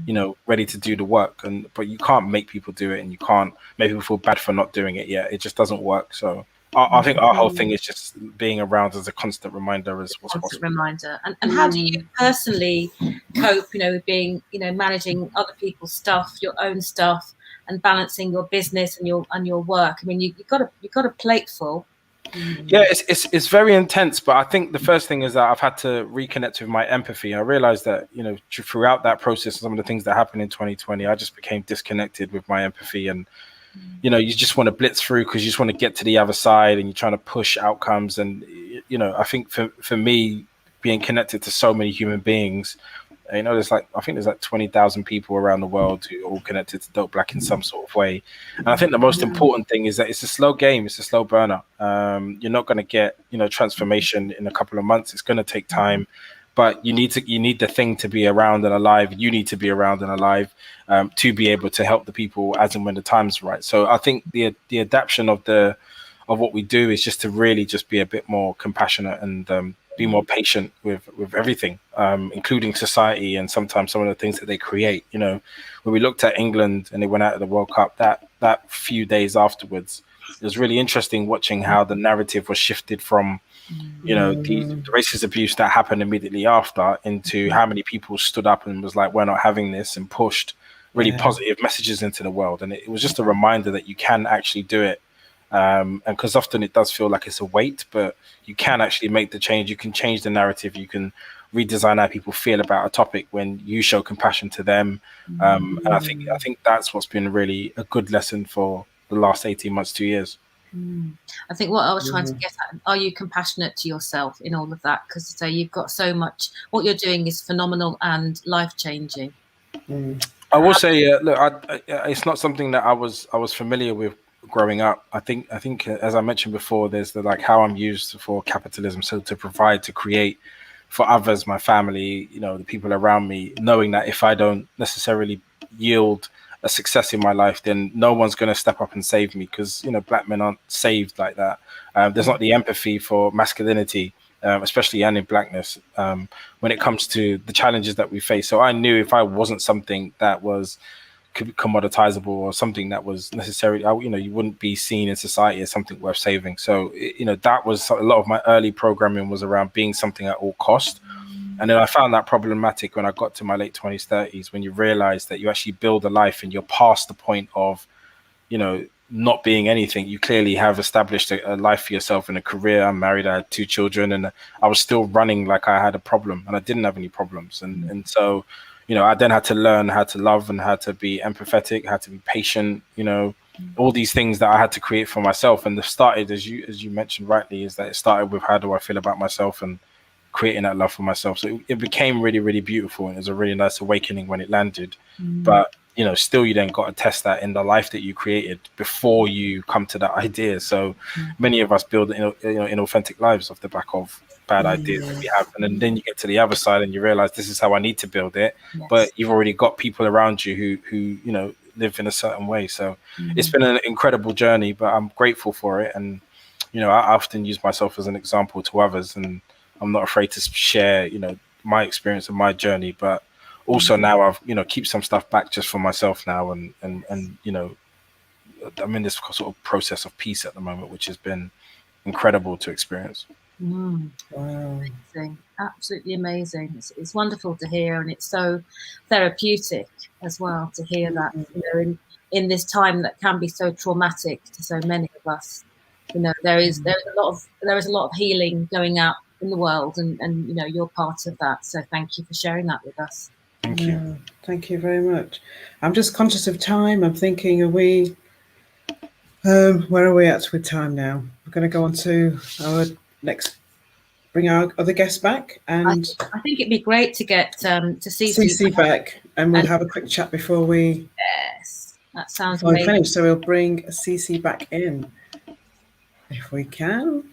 you know, ready to do the work. But you can't make people do it, and you can't make people feel bad for not doing it yet. It just doesn't work. So I think our whole thing is just being around as a constant reminder as what's constant possible. reminder. And how do you personally cope, you know, with being, you know, managing other people's stuff, your own stuff, and balancing your business and your work? I mean, you've got a plate full. Yeah, it's very intense, but I think the first thing is that I've had to reconnect with my empathy. I realized that, you know, throughout that process, some of the things that happened in 2020, I just became disconnected with my empathy. And you know, you just want to blitz through because you just want to get to the other side, and you're trying to push outcomes. And you know, I think for me, being connected to so many human beings, you know, I think there's like 20,000 people around the world who are all connected to Dope Black in some sort of way. And I think the most important thing is that it's a slow game. It's a slow burner. You're not going to get, you know, transformation in a couple of months. It's going to take time. But you need the thing to be around and alive. You need to be around and alive to be able to help the people as and when the time's right. So I think the adaptation of what we do is just to really just be a bit more compassionate and be more patient with everything, including society and sometimes some of the things that they create. You know, when we looked at England and they went out of the World Cup, that few days afterwards, it was really interesting watching how the narrative was shifted from, you know, the racist abuse that happened immediately after into how many people stood up and was like, we're not having this, and pushed really positive messages into the world. And it was just a reminder that you can actually do it. And because often it does feel like it's a weight, but you can actually make the change. You can change the narrative. You can redesign how people feel about a topic when you show compassion to them. And I think that's what's been really a good lesson for the last 18 months, 2 years. I think what I was trying to get at, are you compassionate to yourself in all of that? Because so you've got so much, what you're doing is phenomenal and life-changing. I will say, look, it's not something that I was familiar with growing up. I think as I mentioned before, there's the like how I'm used for capitalism, so to provide, to create for others, my family, you know, the people around me, knowing that if I don't necessarily yield a success in my life, then no one's going to step up and save me, because, you know, Black men aren't saved like that. There's not the empathy for masculinity, especially and in Blackness, when it comes to the challenges that we face. So I knew if I wasn't something that was commoditizable or something that was necessary, you know, you wouldn't be seen in society as something worth saving. So, you know, that was a lot of my early programming was around being something at all cost. And then I found that problematic when I got to my late 20s, 30s, when you realize that you actually build a life and you're past the point of, you know, not being anything. You clearly have established a life for yourself and a career. I'm married, I had 2 children, and I was still running like I had a problem, and I didn't have any problems. And so, you know, I then had to learn how to love and how to be empathetic, how to be patient, you know, all these things that I had to create for myself. And it started, as you mentioned rightly, is that it started with how do I feel about myself and creating that love for myself. So it became really, really beautiful, and it was a really nice awakening when it landed. But, you know, still you then got to test that in the life that you created before you come to that idea. So many of us build, you know, inauthentic lives off the back of bad ideas that we have, and then you get to the other side and you realize this is how I need to build it. But you've already got people around you who you know, live in a certain way. So it's been an incredible journey, but I'm grateful for it. And, you know, I often use myself as an example to others, and I'm not afraid to share, you know, my experience and my journey. But also now I've, you know, keep some stuff back just for myself now, and you know, I'm in this sort of process of peace at the moment, which has been incredible to experience. Wow. Amazing. Absolutely amazing. It's wonderful to hear, and it's so therapeutic as well to hear that, you know, in this time that can be so traumatic to so many of us. You know, there is a lot of healing going out in the world, and you know, you're part of that. So thank you for sharing that with us. Thank you. Thank you very much. I'm just conscious of time. I'm thinking, are we where are we at with time now? We're going to go on to our next, bring our other guests back, and I think it'd be great to get to see Cece back, and we'll have a quick chat before we that sounds amazing. finish. So we'll bring Cece back in if we can.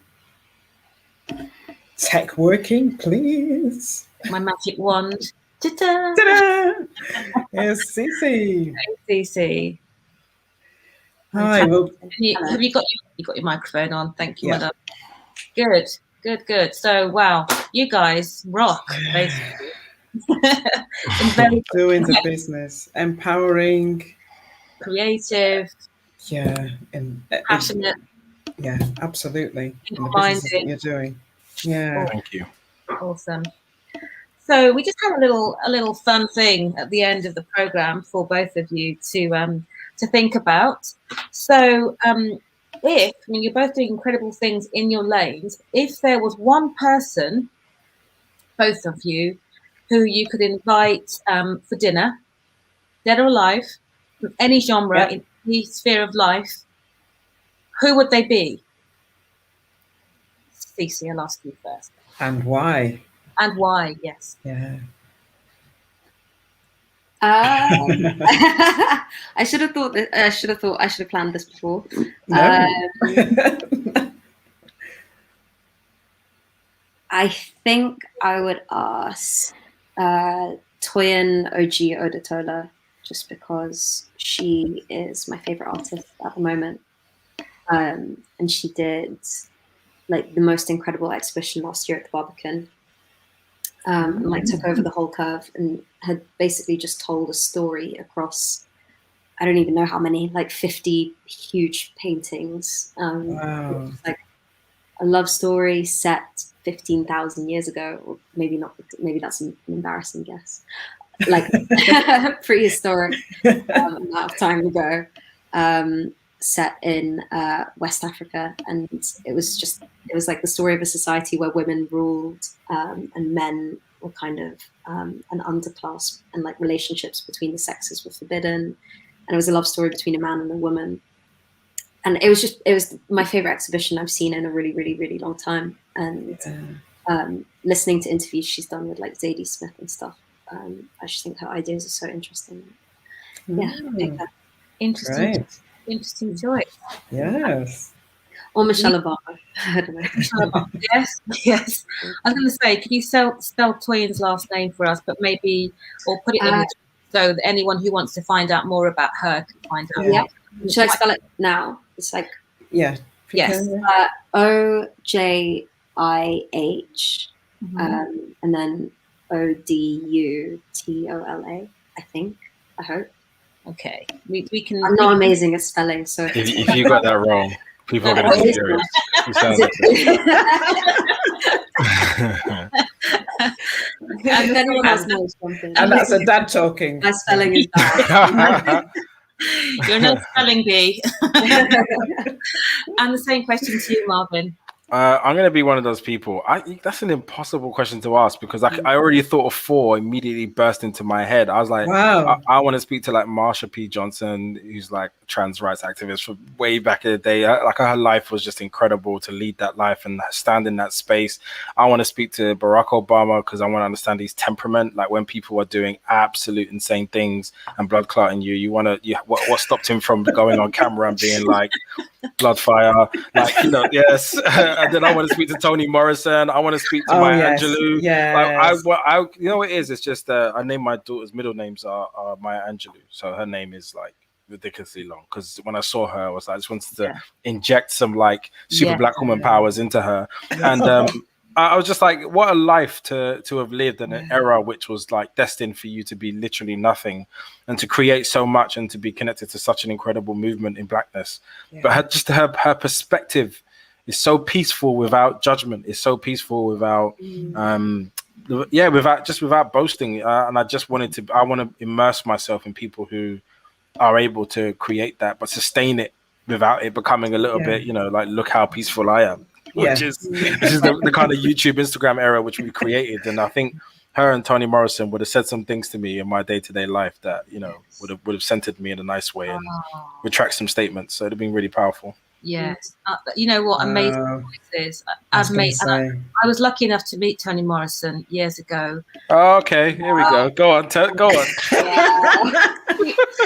Tech working, please. My magic wand. Ta-da! Ta-da! Yes, Cece. Cece. Hi. Well, Have you got your microphone on? Thank you, Yeah. my love. Good. So, wow, you guys rock, basically. doing the business, empowering, creative, and passionate, yeah, absolutely. In the minded. businesses that you're doing. Yeah. Thank you. Awesome. So we just have a little fun thing at the end of the program for both of you to think about. So you're both doing incredible things in your lanes, if there was one person, both of you, who you could invite for dinner, dead or alive, from any genre, in any sphere of life, who would they be? Cece, I'll ask you first. And why? And why? Yes. Yeah. I should have thought that. I should have planned this before. No. I think I would ask Toyin Oji Odatola, just because she is my favorite artist at the moment, and she did like the most incredible exhibition last year at the Barbican. And like took over the whole curve and had basically just told a story across, I don't even know how many, like 50 huge paintings. Wow. Like a love story set 15,000 years ago, or maybe not, maybe that's an embarrassing guess. Like prehistoric amount of time ago, set in West Africa. And it was like the story of a society where women ruled and men were kind of an underclass, and like relationships between the sexes were forbidden. And it was a love story between a man and a woman. And it was my favorite exhibition I've seen in a really, really, really long time. And listening to interviews she's done with like Zadie Smith and stuff, I just think her ideas are so interesting. Yeah, I think that. Interesting. Right. Interesting choice. Yes. Or Michelle Obama. I don't know. Yes. I was going to say, could you spell Toyin's last name for us, but maybe, or put it in the so that anyone who wants to find out more about her can find out. Yeah. Should I spell it now? It's like yes. OJIH and then ODUTOLA. I think. I hope. Okay. We can. I'm not amazing at spelling, so if you got that wrong, people are going to be furious. You sound like if anyone else knows something. And that's a dad talking. My spelling is bad. You're not spelling bee. And the same question to you, Marvyn. I'm going to be one of those people. That's an impossible question to ask, because I already thought of 4 immediately burst into my head. I was like, wow. I want to speak to like Marsha P. Johnson, who's like a trans rights activist from way back in the day. Like her life was just incredible to lead that life and stand in that space. I want to speak to Barack Obama because I want to understand his temperament. Like when people are doing absolute insane things and blood clotting what stopped him from going on camera and being like, blood fire, like, yes. And then I want to speak to Toni Morrison. I want to speak to Maya Angelou. Yes. Like, you know what it is? It's just I named my daughter's middle names are Maya Angelou, so her name is like ridiculously long. Because when I saw her, I was like, I just wanted to inject some like super black woman powers into her, and I was just like, what a life to have lived in an era which was like destined for you to be literally nothing and to create so much and to be connected to such an incredible movement in blackness. But her perspective is so peaceful without judgment. It's so peaceful without without boasting. And I want to immerse myself in people who are able to create that, but sustain it without it becoming a little bit, like, look how peaceful I am. Which is the kind of YouTube, Instagram era which we created. And I think her and Toni Morrison would have said some things to me in my day-to-day life that, would have centered me in a nice way and retract some statements. So it'd have been really powerful. Yes. You know what amazing voices. I was lucky enough to meet Toni Morrison years ago. Oh, okay, here we go. Go on. Go on.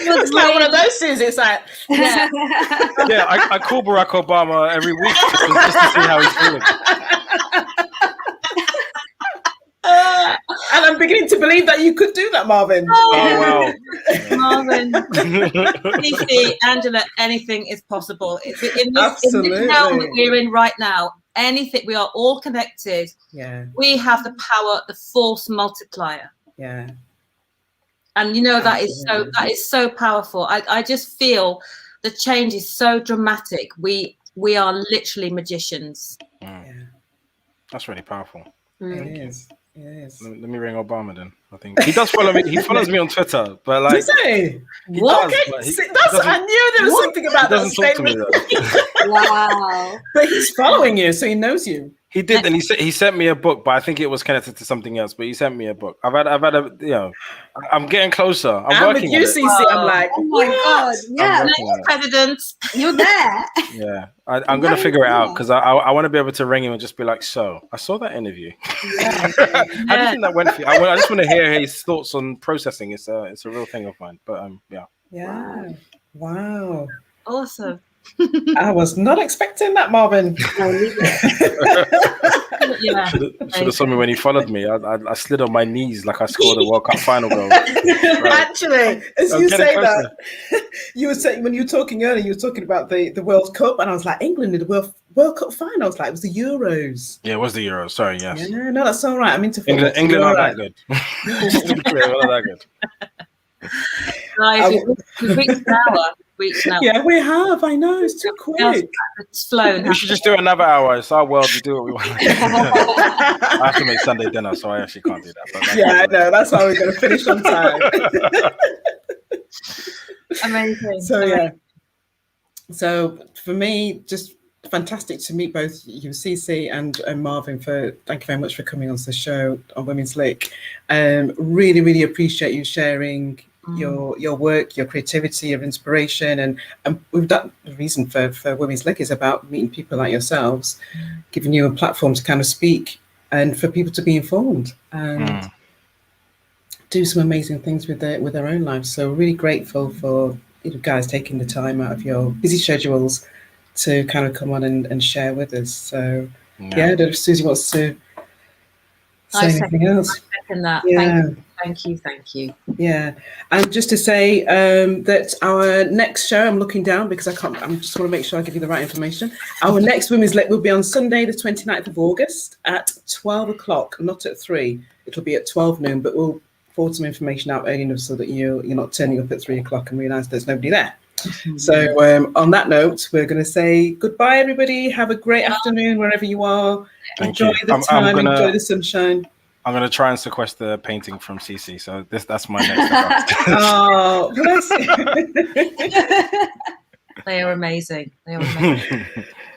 It's like one of those things. It's like, I call Barack Obama every week just to see how he's feeling. And I'm beginning to believe that you could do that, Marvyn. Oh, wow. Marvyn, Cece, Angela, anything is possible. In this Absolutely. realm that we're in right now, anything, we are all connected. Yeah. We have the power, the force multiplier. Yeah. And you know, that is so powerful. I just feel the change is so dramatic. We are literally magicians. Yeah. That's really powerful. It is. It is. Let me ring Obama then. I think he does follow me. He follows me on Twitter, but like, does he? He What? does, Okay. but he I knew there was something about that doesn't talk to me statement. though. Wow. But he's following you, so he knows you. He did, and he sent me a book, but I think it was connected to something else. But he sent me a book. I've had a, you know, I'm getting closer. I'm working with you, Cece. I'm like, oh my god, yeah, President, you're there. Yeah, I'm gonna figure it out because I want to be able to ring him and just be like, so I saw that interview. How do you think that went for you? I just want to hear his thoughts on processing. It's a real thing of mine. But yeah. Yeah. Wow. Awesome. I was not expecting that, Marvyn. Yeah. Should have saw me when he followed me. I slid on my knees like I scored a World Cup final goal. Right. Actually, as you say that, you were saying when you were talking earlier, you were talking about the World Cup, and I was like, England did the World Cup final. I was like, it was the Euros. Yeah, it was the Euros. Sorry, yes. Yeah, no, that's all right. I'm into football. England are that good. Just to be clear, we're not that good. Guys, we've reached an hour. Yeah, we have. I know, it's too quick. It's flown. We should just do another hour. It's our world. We do what we want. I have to make Sunday dinner, so I actually can't do that. But I know. That's why we're going to finish on time. Amazing. So yeah. So for me, just fantastic to meet both you, Cece and Marvyn. Thank you very much for coming on the show on Women's L.I.K. Really, really appreciate you sharing your work, your creativity, your inspiration, and we've done the reason for Women's L.I.K is about meeting people like yourselves, giving you a platform to kind of speak and for people to be informed and do some amazing things with their own lives. So really grateful for you guys taking the time out of your busy schedules to kind of come on and share with us. So yeah, if Susie wants to say anything else. I second that. Yeah. Thank you. Yeah, and just to say that our next show, I'm looking down because I just want to make sure I give you the right information. Our next Women's L.I.K will be on Sunday, the 29th of August at 12 o'clock, not at 3. It'll be at 12 noon, but we'll forward some information out early enough so that you're not turning up at 3 o'clock and realise there's nobody there. So on that note, we're going to say goodbye, everybody. Have a great afternoon wherever you are. Enjoy the time, enjoy the sunshine. I'm going to try and sequester the painting from Cece. So that's my next step. Oh, bless you. They are amazing.